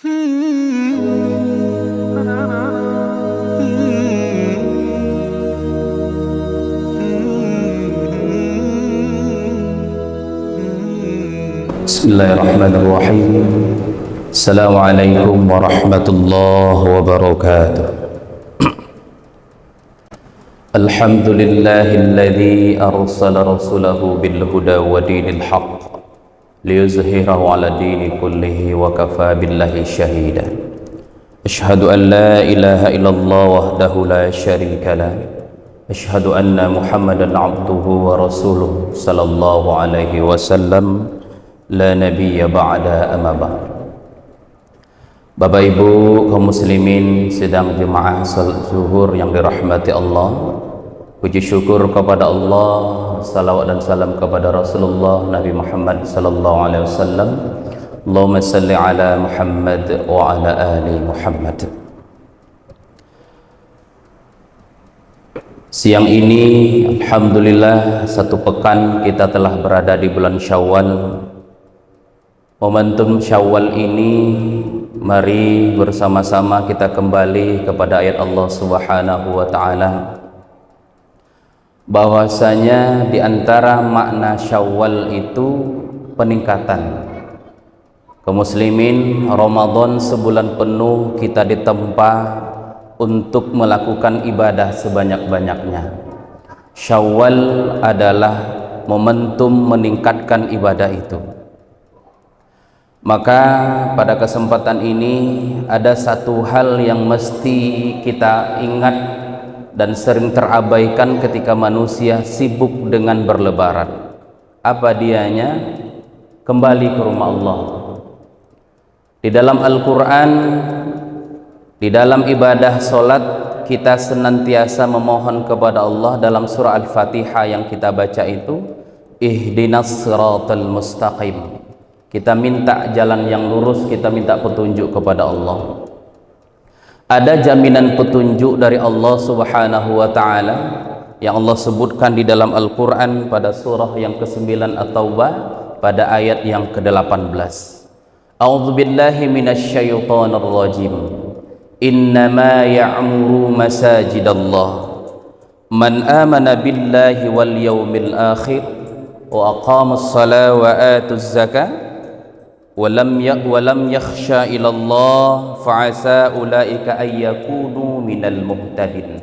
Bismillahirrahmanirrahim. Assalamualaikum warahmatullahi wabarakatuh. Alhamdulillahilladzi arsala rasulahu bil huda wa dinil haqq liyuzhirahu ala dini kullihi wa kafa billahi shahida. Ashhadu an la ilaha illallah wahdahu la syarika lah. Ashhadu anna Muhammadan abduhu wa rasuluh sallallahu alaihi wasallam. La nabiyya ba'da amma ba'd. Bapak Ibu kaum muslimin sedang jemaah salat zuhur yang dirahmati Allah, puji syukur kepada Allah, salawat dan salam kepada Rasulullah Nabi Muhammad sallallahu alaihi wasallam. Allahumma salli ala Muhammad wa ala ali Muhammad. Siang ini alhamdulillah satu pekan kita telah berada di bulan Syawal. Momentum Syawal ini, mari bersama-sama kita kembali kepada ayat Allah Subhanahu wa ta'ala, bahwasanya di antara makna Syawal itu peningkatan. Kaum muslimin, Ramadan sebulan penuh kita ditempa untuk melakukan ibadah sebanyak-banyaknya. Syawal adalah momentum meningkatkan ibadah itu. Maka pada kesempatan ini ada satu hal yang mesti kita ingat dan sering terabaikan ketika manusia sibuk dengan berlebaran. Apa dianya? Kembali ke rumah Allah. Di dalam Al-Quran, di dalam ibadah solat, kita senantiasa memohon kepada Allah dalam surah Al-Fatihah yang kita baca itu, ihdinas siratal mustaqim. Kita minta jalan yang lurus, kita minta petunjuk kepada Allah. Ada jaminan petunjuk dari Allah Subhanahu wa ta'ala yang Allah sebutkan di dalam Al-Quran pada surah yang ke-9 At-Taubah pada ayat yang ke-18. A'udzubillahi minasyaitonir rajim. Innama ya'muru masajidallah man amana billahi wal yawmil akhir wa aqamas salat wa atuz zakah walam yakhsha ilallah fa'asa ulaika ayyakunu minal muhtadin.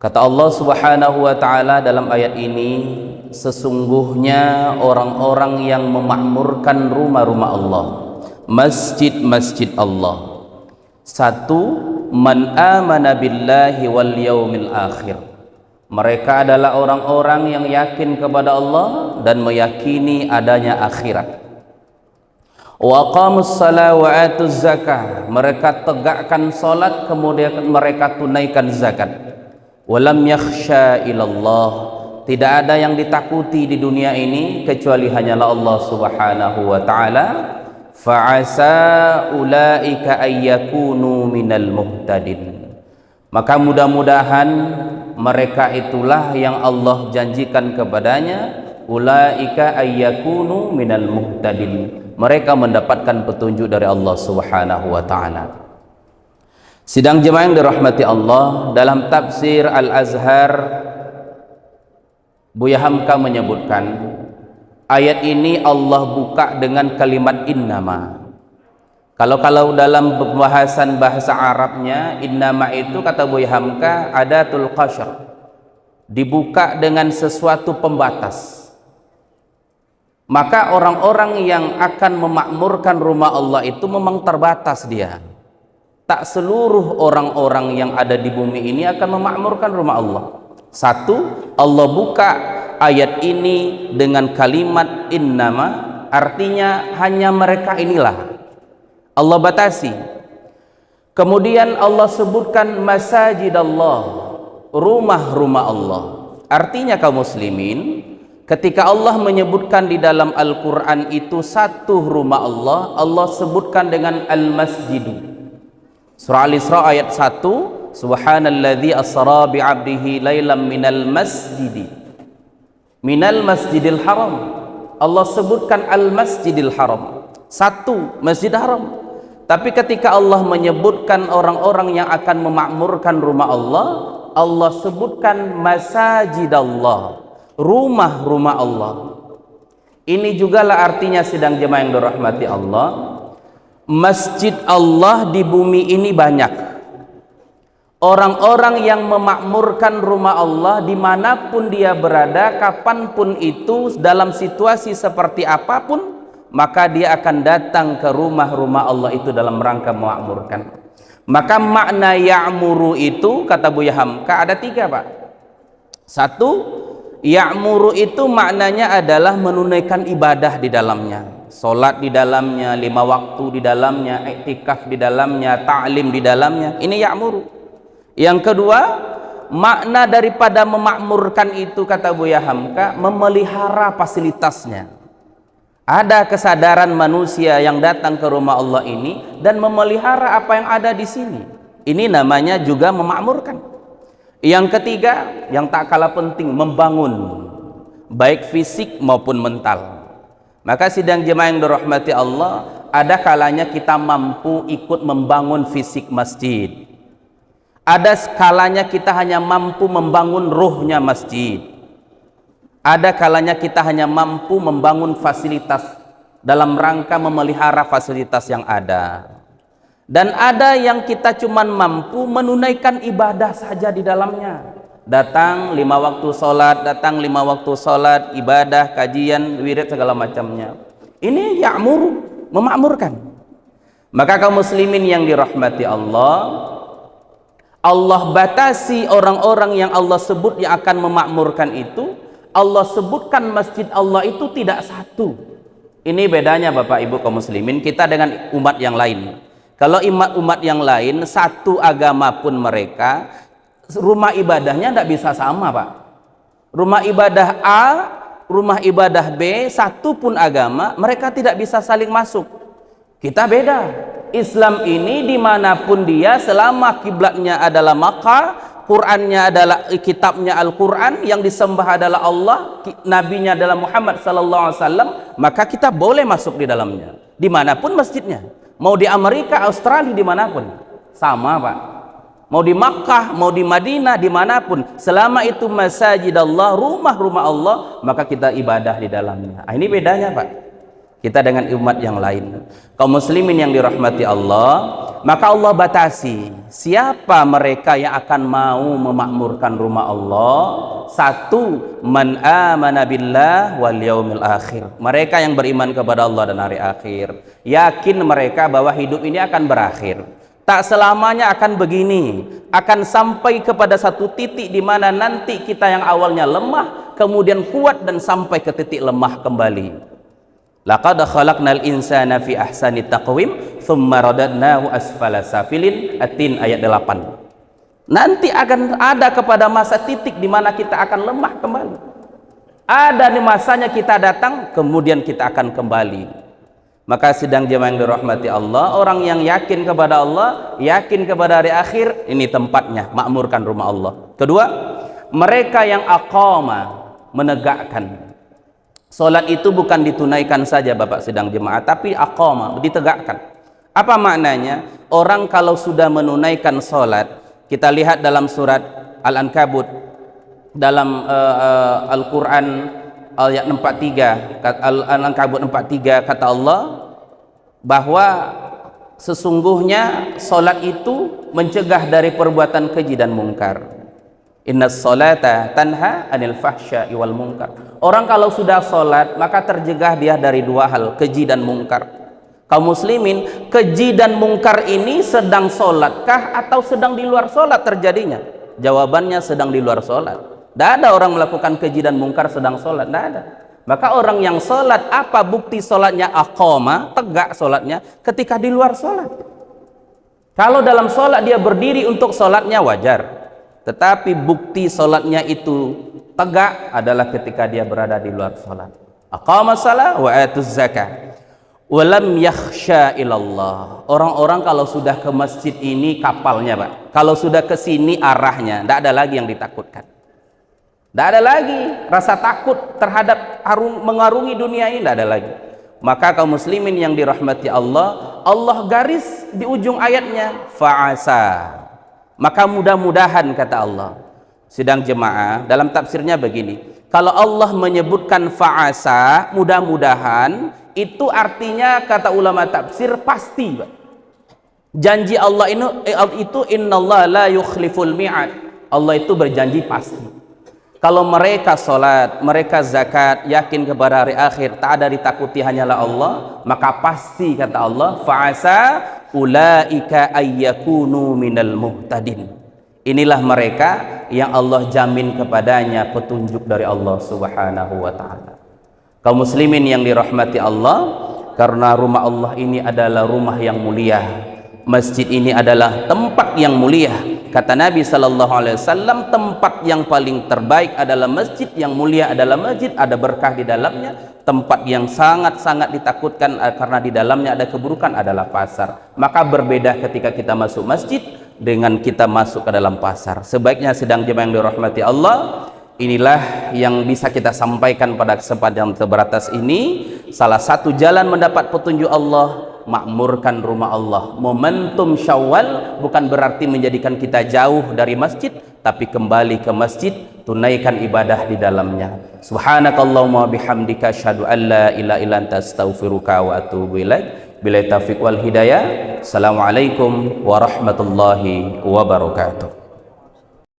Kata Allah Subhanahu wa ta'ala dalam ayat ini, sesungguhnya orang-orang yang memakmurkan rumah-rumah Allah, masjid-masjid Allah. Satu, man amana billahi wal yaumil akhir. Mereka adalah orang-orang yang yakin kepada Allah dan meyakini adanya akhirat. Wa aqamus salat wa atuz zakah. Mereka tegakkan salat kemudian mereka tunaikan zakat. Walam yakhsha ilallah. Tidak ada yang ditakuti di dunia ini kecuali hanyalah Allah Subhanahu wa ta'ala. Fa'asa ulaika ayyakunu minal muhtadin. Maka mudah-mudahan mereka itulah yang Allah janjikan kepadanya, ulaika ayyakunu minal muhtadin. Mereka mendapatkan petunjuk dari Allah Subhanahu wa ta'ala. Sidang jemaah yang dirahmati Allah, dalam tafsir Al-Azhar, Buya Hamka menyebutkan ayat ini Allah buka dengan kalimat innama. Kalau dalam pembahasan bahasa Arabnya, innama itu kata Buya Hamka adatul qashr, dibuka dengan sesuatu pembatas. Maka orang-orang yang akan memakmurkan rumah Allah itu memang terbatas dia. Tak seluruh orang-orang yang ada di bumi ini akan memakmurkan rumah Allah. Satu, Allah buka ayat ini dengan kalimat innama, artinya hanya mereka inilah. Allah batasi. Kemudian Allah sebutkan masajidallah, rumah-rumah Allah. Artinya kaum muslimin, ketika Allah menyebutkan di dalam Al-Quran itu satu rumah Allah, Allah sebutkan dengan Al-Masjidu. Surah Al-Isra ayat 1, Subhanalladzi asra bi'abdihi laylam minal masjidil haram. Allah sebutkan Al-Masjidil Haram, satu Masjid Haram. Tapi ketika Allah menyebutkan orang-orang yang akan memakmurkan rumah Allah, Allah sebutkan masajidallah, rumah-rumah Allah. Ini jugalah artinya sidang jemaah yang dirahmati Allah. Masjid Allah di bumi ini banyak. Orang-orang yang memakmurkan rumah Allah dimanapun dia berada, kapanpun itu, dalam situasi seperti apapun, maka dia akan datang ke rumah-rumah Allah itu dalam rangka memakmurkan. Maka makna ya'muru itu, kata Buya Hamka, ada 3 Pak. 1, ya'muru itu maknanya adalah menunaikan ibadah di dalamnya, sholat di dalamnya, 5 waktu di dalamnya, iktikaf di dalamnya, ta'lim di dalamnya. Ini ya'muru. Yang kedua, makna daripada memakmurkan itu, kata Buya Hamka, memelihara fasilitasnya. Ada kesadaran manusia yang datang ke rumah Allah ini dan memelihara apa yang ada di sini. Ini namanya juga memakmurkan. Yang ketiga, yang tak kalah penting, membangun, baik fisik maupun mental. Maka sidang jemaah yang dirahmati Allah, ada kalanya kita mampu ikut membangun fisik masjid. Ada kalanya kita hanya mampu membangun ruhnya masjid. Ada kalanya kita hanya mampu membangun fasilitas dalam rangka memelihara fasilitas yang ada. Dan ada yang kita cuman mampu menunaikan ibadah saja di dalamnya. Datang 5 waktu sholat, datang 5 waktu sholat, ibadah, kajian, wirid, segala macamnya. Ini ya'muru, memakmurkan. Maka kaum muslimin yang dirahmati Allah, Allah batasi orang-orang yang Allah sebut yang akan memakmurkan itu. Allah sebutkan masjid Allah itu tidak satu. Ini bedanya Bapak Ibu kaum muslimin kita dengan umat yang lain. Kalau umat yang lain, satu agama pun mereka, rumah ibadahnya tidak bisa sama Pak. Rumah ibadah A, rumah ibadah B, satu pun agama, mereka tidak bisa saling masuk. Kita beda. Islam ini dimanapun dia, selama kiblatnya adalah Makkah, Qurannya adalah kitabnya Al-Quran, yang disembah adalah Allah, nabinya adalah Muhammad sallallahu alaihi wasallam, maka kita boleh masuk di dalamnya dimanapun masjidnya. Mau di Amerika, Australia, dimanapun sama Pak. Mau di Makkah, mau di Madinah, dimanapun, selama itu masjid Allah, rumah-rumah Allah, maka kita ibadah di dalamnya. Ini bedanya Pak kita dengan umat yang lain. Kaum muslimin yang dirahmati Allah, maka Allah batasi siapa mereka yang akan mau memakmurkan rumah Allah. 1, man amana billah wal yaumil akhir, mereka yang beriman kepada Allah dan hari akhir, yakin mereka bahwa hidup ini akan berakhir, tak selamanya akan begini, akan sampai kepada satu titik di mana nanti kita yang awalnya lemah kemudian kuat dan sampai ke titik lemah kembali. Laqad khalaqnal insana fi ahsani taqwim thumma radadnahu asfala safilin, At-Tin ayat 8. Nanti akan ada kepada masa titik di mana kita akan lemah kembali. Ada di masanya kita datang, kemudian kita akan kembali. Maka sidang jemaah yang dirahmati Allah, orang yang yakin kepada Allah, yakin kepada hari akhir, ini tempatnya makmurkan rumah Allah. Kedua, mereka yang aqama, menegakkan. Salat itu bukan ditunaikan saja Bapak sidang jemaah, tapi aqama, ditegakkan. Apa maknanya? Orang kalau sudah menunaikan salat, kita lihat dalam surat Al-Ankabut, dalam Al-Quran ayat 43, Al-Ankabut 43, kata Allah bahwa sesungguhnya salat itu mencegah dari perbuatan keji dan mungkar. Innas salata tanha anil fahsya'i wal munkar. Orang kalau sudah salat maka tercegah dia dari 2 hal, keji dan mungkar. Kaum muslimin, keji dan mungkar ini sedang solatkah atau sedang di luar solat terjadinya? Jawabannya sedang di luar solat. Tidak ada orang melakukan keji dan mungkar sedang solat, tidak ada. Maka orang yang solat, apa bukti solatnya? Aqama, tegak solatnya ketika di luar solat. Kalau dalam solat dia berdiri untuk solatnya wajar, tetapi bukti solatnya itu tegak adalah ketika dia berada di luar solat. Aqama salat wa atuz zakah walam yakhsha ilallah. Orang-orang kalau sudah ke masjid ini kapalnya Pak, kalau sudah ke sini arahnya, tidak ada lagi yang ditakutkan, tidak ada lagi rasa takut terhadap mengarungi dunia ini, tidak ada lagi. Maka kaum muslimin yang dirahmati Allah, Allah garis di ujung ayatnya fa'asa. Maka mudah-mudahan kata Allah. Sidang jemaah, dalam tafsirnya begini, kalau Allah menyebutkan fa'asa, mudah-mudahan, itu artinya kata ulama tafsir pasti, Pak. Janji Allah itu innallaha la yukhliful mi'ad. Allah itu berjanji pasti. Kalau mereka sholat, mereka zakat, yakin kepada hari akhir, tak ada ditakuti hanyalah Allah, maka pasti kata Allah, fa'asa ulaika ayyakunu minal muhtadin. Inilah mereka yang Allah jamin kepadanya petunjuk dari Allah Subhanahu wa ta'ala. Kaum muslimin yang dirahmati Allah, karena rumah Allah ini adalah rumah yang mulia, masjid ini adalah tempat yang mulia. Kata Nabi sallallahu alaihi wasallam, tempat yang paling terbaik adalah masjid, yang mulia adalah masjid, ada berkah di dalamnya. Tempat yang sangat-sangat ditakutkan karena di dalamnya ada keburukan adalah pasar. Maka berbeda ketika kita masuk masjid dengan kita masuk ke dalam pasar. Sebaiknya sedang jemaah yang dirahmati Allah, inilah yang bisa kita sampaikan pada kesempatan yang terbatas ini. Salah satu jalan mendapat petunjuk Allah, makmurkan rumah Allah. Momentum Syawal bukan berarti menjadikan kita jauh dari masjid, tapi kembali ke masjid, tunaikan ibadah di dalamnya. Subhanakallahumma bihamdika asyhadu an la ilaha illa anta astaghfiruka wa atubu ilaik. Billahi taufiq wal hidayah. Assalamualaikum warahmatullahi wabarakatuh.